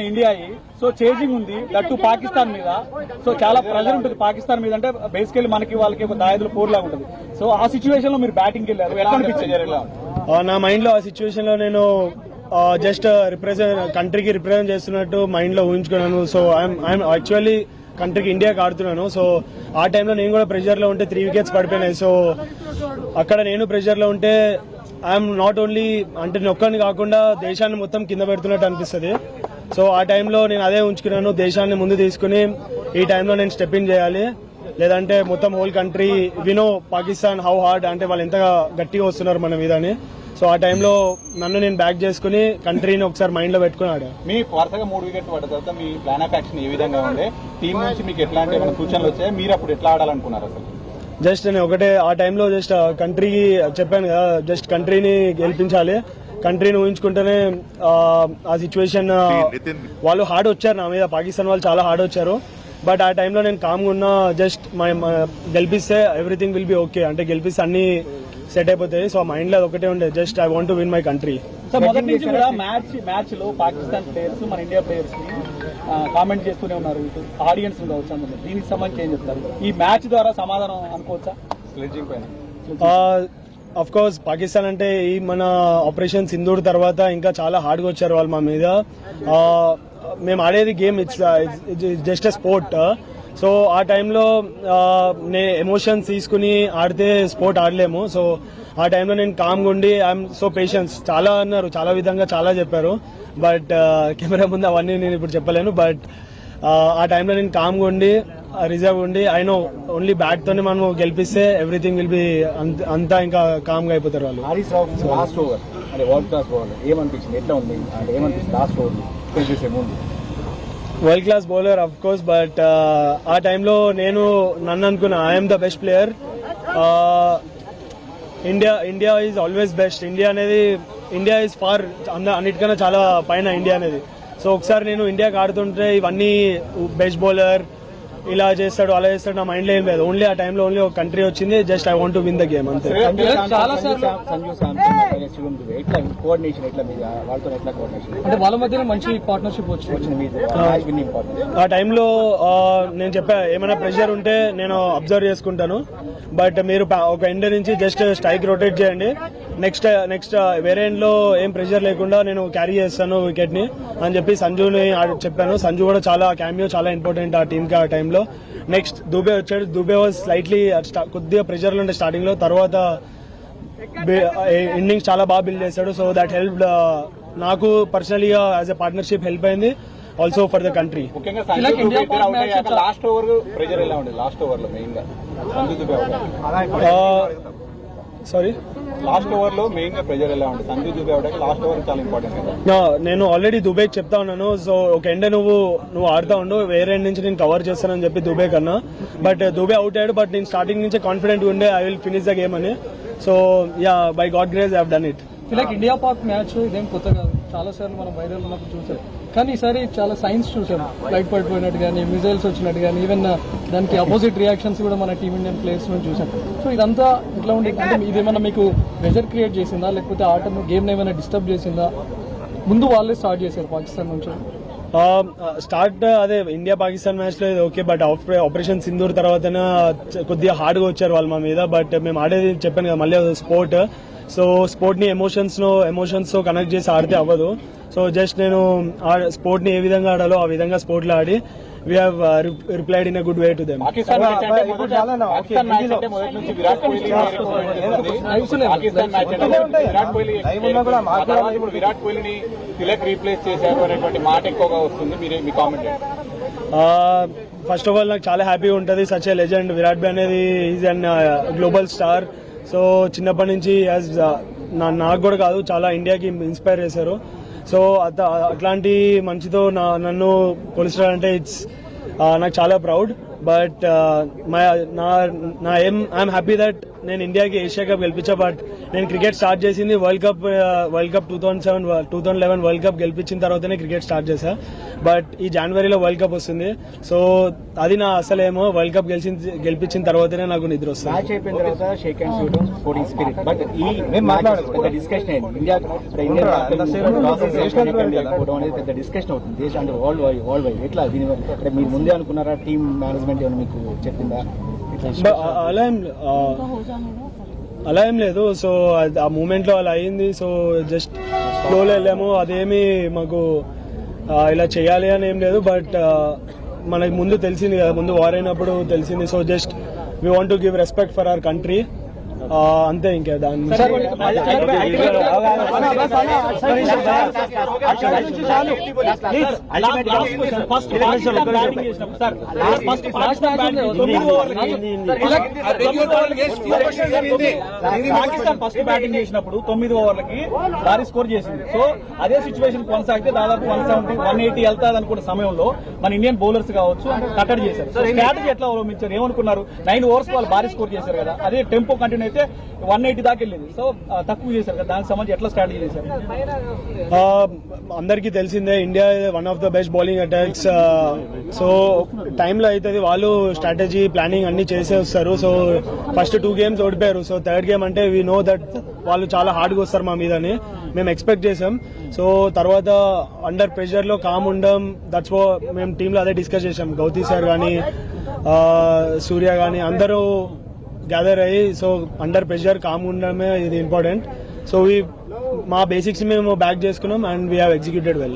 India so changing ఉంది that Pakistan మీద. So చాలా ప్రెజర్ ఉంటుంది పాకిస్తాన్ మీద. అంటే బేసికల్లీ మనకి వాళ్ళకి ఒక దాయదుల పోర్లా ఉంటుంది. సో ఆ సిచ్యువేషన్ లో మీరు బ్యాటింగ్ వెళ్ళారు, ఎట్లా అనిపించింది? నా మైండ్ లో ఆ సిచ్యువేషన్ లో నేను జస్ట్ కంట్రీకి రిప్రజెంట్ చేస్తున్నట్టు మైండ్ లో ఊహించుకున్నాను. సో ఐఎమ్ యాక్చువల్లీ కంట్రీకి ఇండియాకి ఆడుతున్నాను. సో ఆ టైంలో నేను కూడా ప్రెషర్ లో ఉంటే 3 వికెట్స్ పడిపోయినాయి. సో అక్కడ నేను ప్రెషర్ లో ఉంటే ఐఎమ్ నాట్ ఓన్లీ అంటే ఒక్కరిని కాకుండా దేశాన్ని మొత్తం కింద పెడుతున్నట్టు అనిపిస్తుంది. సో ఆ టైంలో నేను అదే ఉంచుకున్నాను, దేశాన్ని ముందు తీసుకుని ఈ టైంలో నేను స్టెప్ ఇన్ చేయాలి, లేదంటే మొత్తం హోల్ కంట్రీ వినో పాకిస్తాన్ హౌ హార్డ్ అంటే వాళ్ళు ఎంత గట్టిగా వస్తున్నారు మన మీద అని. సో ఆ టైంలో నన్ను నేను బ్యాక్ చేసుకుని కంట్రీని ఒకసారి మైండ్ లో పెట్టుకున్నాడు. మీ వరుసగా 3 వికెట్లు పడ్డ తర్వాత మీ ప్లాన్ ఆఫ్ యాక్షన్ ఏ విధంగా ఉండే? టీం నుంచి మీకు ఎట్లాంటి సూచనలు వచ్చాయి? మీరు అప్పుడు ఎట్లా ఆడాలనుకున్నారు? అసలు జస్ట్ నేను ఒకటే ఆ టైంలో జస్ట్ కంట్రీకి చెప్పాను కదా, జస్ట్ కంట్రీని గెలిపించాలి, కంట్రీని ఊహించుకుంటేనే ఆ సిచ్యువేషన్ వాళ్ళు హార్డ్ వచ్చారు నా మీద, పాకిస్తాన్ వాళ్ళు చాలా హార్డ్ వచ్చారు. బట్ ఆ టైంలో నేను కామ్గా ఉన్నా, జస్ట్ గెలిపిస్తే ఎవ్రీథింగ్ విల్ బి ఓకే, అంటే గెలిపిస్తే అన్ని సెట్ అయిపోతాయి. సో మైండ్ లో ఒకటే ఉండే, just I want to win my country. So మొదటి నుంచి కూడా మ్యాచ్ లో పాకిస్తాన్ ప్లేయర్స్ మన ఇండియా ప్లేయర్స్ ని కామెంట్ చేస్తూనే ఉన్నారు, ఆడియన్స్ కావచ్చు, అందులో దీనికి సంబంధించి ఏం చెప్తారు? ఈ మ్యాచ్ ద్వారా సమాధానం అనుకోవచ్చా స్లెడ్జింగ్ పైన? అఫ్ కోర్స్ పాకిస్తాన్ అంటే ఈ మన ఆపరేషన్ సింధూర్ తర్వాత ఇంకా చాలా హార్డ్గా వచ్చారు వాళ్ళు మా మీద. మేము ఆడేది game, it's just a sport. So ఆ టైంలో ఎమోషన్స్ తీసుకుని ఆడితే స్పోర్ట్ ఆడలేము. సో ఆ టైంలో నేను కామ్గా ఉండి ఐఎమ్ సో పేషెన్స్ చాలా అన్నారు, చాలా విధంగా చాలా చెప్పారు. బట్ కెమెరా ముందు అవన్నీ నేను ఇప్పుడు చెప్పలేను. బట్ ఆ టైంలో నేను కామ్గా ఉండి రిజర్వ్ ఉండి ఐ నో ఓన్లీ బ్యాట్ తోనే మనం గెలిపిస్తే ఎవ్రీథింగ్ విల్ బి అంతా ఇంకా కామ్ గా అయిపోతారు వాళ్ళు. లాస్ట్ ఓవర్ అంటే వరల్డ్ క్లాస్ బౌలర్ ఏమనిపించింది, ఎట్లా ఉంది అంటే ఏమనిపించింది లాస్ట్ ఓవర్ ముందు? World class bowler of course, but ఆ టైంలో నేను నన్ను అనుకున్నా I'm the best player. India is always best. India is far అన్నిటికన్నా చాలా పైన ఇండియా అనేది. సో ఒకసారి నేను ఇండియాకి ఆడుతుంటే ఇవన్నీ బెస్ట్ బౌలర్ ఇలా చేస్తాడు అలా చేస్తాడు నా మైండ్ లో ఏం లేదు. ఓన్లీ ఆ టైంలో ఓన్లీ ఒక కంట్రీ వచ్చింది, just I want to win the game అంతే. వాళ్ళ మధ్య మంచి పార్ట్నర్షిప్ వచ్చింది ఆ టైంలో. నేను చెప్పా ఏమైనా ప్రెషర్ ఉంటే నేను అబ్జర్వ్ చేసుకుంటాను, బట్ మీరు ఒక ఎండ్ నుంచి జస్ట్ స్ట్రైక్ రొటేట్ చేయండి, నెక్స్ట్ వేరే ఎండ్ లో ఏం ప్రెషర్ లేకుండా నేను క్యారీ చేస్తాను వికెట్ ని అని చెప్పి సంజుని చెప్పాను. సంజు కూడా చాలా క్యామియో చాలా ఇంపార్టెంట్ ఆ టీమ్ కి ఆ టైంలో. నెక్స్ట్ దుబే వచ్చాడు. దుబే వాజ్ స్లైట్లీ కొద్దిగా ప్రెషర్ లో ఉండే స్టార్టింగ్ లో, తర్వాత ఇన్నింగ్స్ చాలా బాగా బిల్డ్ చేశాడు. సో దట్ హెల్ప్ నాకు పర్సనలీగా యాజ్ ఎ పార్ట్నర్షిప్ హెల్ప్ అయింది, also for the country. Sorry last over లో మెయిన్ గా ప్రెజర్ ఎలా ఉంటుంది? సంజు దుబే అవడానికి లాస్ట్ ఓవర్ చాలా ఇంపార్టెంట్. నేను ఆల్రెడీ దుబేకి చెప్తా ఉన్నాను, సో ఒక ఎండ్ నువ్వు ఆడుతా ఉండు, వేరే ఎండ్ నుంచి నేను కవర్ చేస్తానని చెప్పి దుబే కన్నా. బట్ దుబే అవుట్ అయ్యాడు, బట్ నేను స్టార్టింగ్ నుంచే కాన్ఫిడెంట్ ఉండే I will finish the game అని. So yeah, by God grace I have done it. Like India Pak match ఇదేం కొత్త కాదు, చాలా సార్లు మనం వైరల్ ఉన్నప్పుడు చూసాం, కానీ ఈసారి చాలా సైన్స్ చూసాం. ఫ్లైట్ పడిపోయినట్టు కానీ, మిజైల్స్ వచ్చినట్టు కానీ, ఈవెన్ దానికి అపోజిట్ రియాక్షన్స్ కూడా మన టీమ్ ఇండియన్ ప్లేయర్స్ నుంచి చూసాం. సో ఇదంతా ఇట్లా ఉండే అంటే ఇదేమన్నా మీకు ప్రెజర్ క్రియేట్ చేసిందా, లేకపోతే ఆటను గేమ్ ఏమైనా డిస్టర్బ్ చేసిందా? ముందు వాళ్ళే స్టార్ట్ చేశారు పాకిస్తాన్ నుంచి. అదే ఇండియా పాకిస్తాన్ మ్యాచ్ లో ఓకే, బట్ ఆపరేషన్ సింధూర్ తర్వాత కొద్దిగా హార్డ్ గా వచ్చారు వాళ్ళు మా మీద. బట్ మేము ఆడేది చెప్పాను కదా, మళ్ళీ స్పోర్ట్. సో స్పోర్ట్ ని ఎమోషన్స్ తో కనెక్ట్ చేసి ఆడితే అవ్వదు. సో జస్ట్ నేను స్పోర్ట్ ని ఏ విధంగా ఆడాలో ఆ విధంగా స్పోర్ట్ లో ఆడి we have replied in a good way to them. Pakistan match అంటే మొదటి నుంచి విరాట్ కోహ్లీ విరాట్ కోహ్లీని తిలక్ రీప్లేస్ చేశారు అనేటువంటి మాట ఎక్కువగా వస్తుంది, మీ కామెంట్? ఫస్ట్ ఆఫ్ ఆల్ నాకు చాలా హ్యాపీగా ఉంటుంది. సచ్ ఏ లెజెండ్ విరాట్ భాయ్ అనేది is an global star. So చిన్నప్పటి నుంచి నాకు కూడా కాదు, చాలా ఇండియాకి ఇన్స్పైర్ చేశారు. సో అట్లాంటి మంచితో నన్ను కొలుస్తారంటే ఇట్స్ నాకు చాలా ప్రౌడ్. బట్ నా ఐఎమ్ హ్యాపీ దట్ నేను ఇండియాకి ఏషియా కప్ గెలిపించా, బట్ నేను క్రికెట్ స్టార్ట్ చేసింది వరల్డ్ కప్ 2011 వరల్డ్ కప్ గెలిపించిన తర్వాతనే క్రికెట్ స్టార్ట్ చేశా. బట్ ఈ జనవరిలో వరల్డ్ కప్ వస్తుంది, సో అది నా అసలేమో వరల్డ్ కప్ గెలిపించిన తర్వాతనే నాకు నిద్ర వస్తుంది. మ్యాచ్ అయిపోయిన తర్వాత షేక్ హ్యాండ్స్ ఇవ్వడం స్పోర్టింగ్ స్పిరిట్, బట్ ఈ పెద్ద డిస్కషన్ అయింది. ఇండియా అనేది పెద్ద డిస్కషన్ అవుతుంది దేశం అంటే వరల్డ్ వైడ్. ఎట్లా దీని అంటే మీరు ముందే అనుకున్నారా? టీమ్ మేనేజ్మెంట్ ఏమైనా మీకు చెప్పిందా? అలా ఏం లేదు. సో ఆ మూమెంట్ లో అలా అయింది. సో జస్ట్ ఫ్లోలో వెళ్ళాము. అదేమి మాకు ఇలా చేయాలి అని ఏం లేదు. బట్ మనకి ముందు తెలిసింది కదా, ముందు వార్ అయినప్పుడు తెలిసింది. So just we want to give respect for our country, అంతే. ఇంకా దాని పాకిస్తాన్ ఫస్ట్ బ్యాటింగ్ చేసినప్పుడు 9 ఓవర్లకి భారీ స్కోర్ చేసింది. సో అదే సిచ్యువేషన్ కొనసాగితే దాదాపు 170, 180 వెళ్తాది అనుకున్న సమయంలో మన ఇండియన్ బౌలర్స్ కావచ్చు కట్టడి చేశారు. స్ట్రాటజీ ఎట్లా అవలంబించారు? ఏమనుకున్నారు? 9 ఓవర్స్ వాళ్ళు భారీ స్కోర్ చేశారు కదా, అదే టెంపో కంటిన్యూ అయితే 180 దాకా వెళ్ళింది. సో తక్కువ చేశారు కదా, దానికి సంబంధించి ఎట్లా స్ట్రాటజీ చేశారు? అందరికీ తెలిసిందే India one of the best bowling attacks. So టైంలో అవుతుంది, వాళ్ళు స్ట్రాటజీ ప్లానింగ్ అన్ని చేసే వస్తారు. సో ఫస్ట్ 2 games ఓడిపోయారు. సో థర్డ్ గేమ్ అంటే వీ నో దట్ వాళ్ళు చాలా హార్డ్గా వస్తారు మా మీదని మేము ఎక్స్పెక్ట్ చేసాం. సో తర్వాత అండర్ ప్రెషర్ లో కామ్ ఉండం, దట్స్ మేము టీంలో అదే డిస్కస్ చేసాం. గౌతీ సార్ కానీ సూర్య కానీ అందరూ గ్యాదర్ అయ్యి, సో అండర్ ప్రెషర్ కామ్ ఉండడమే ఇది ఇంపార్టెంట్. సో మా బేసిక్స్ మేము బ్యాక్ చేసుకున్నాం and we have executed well.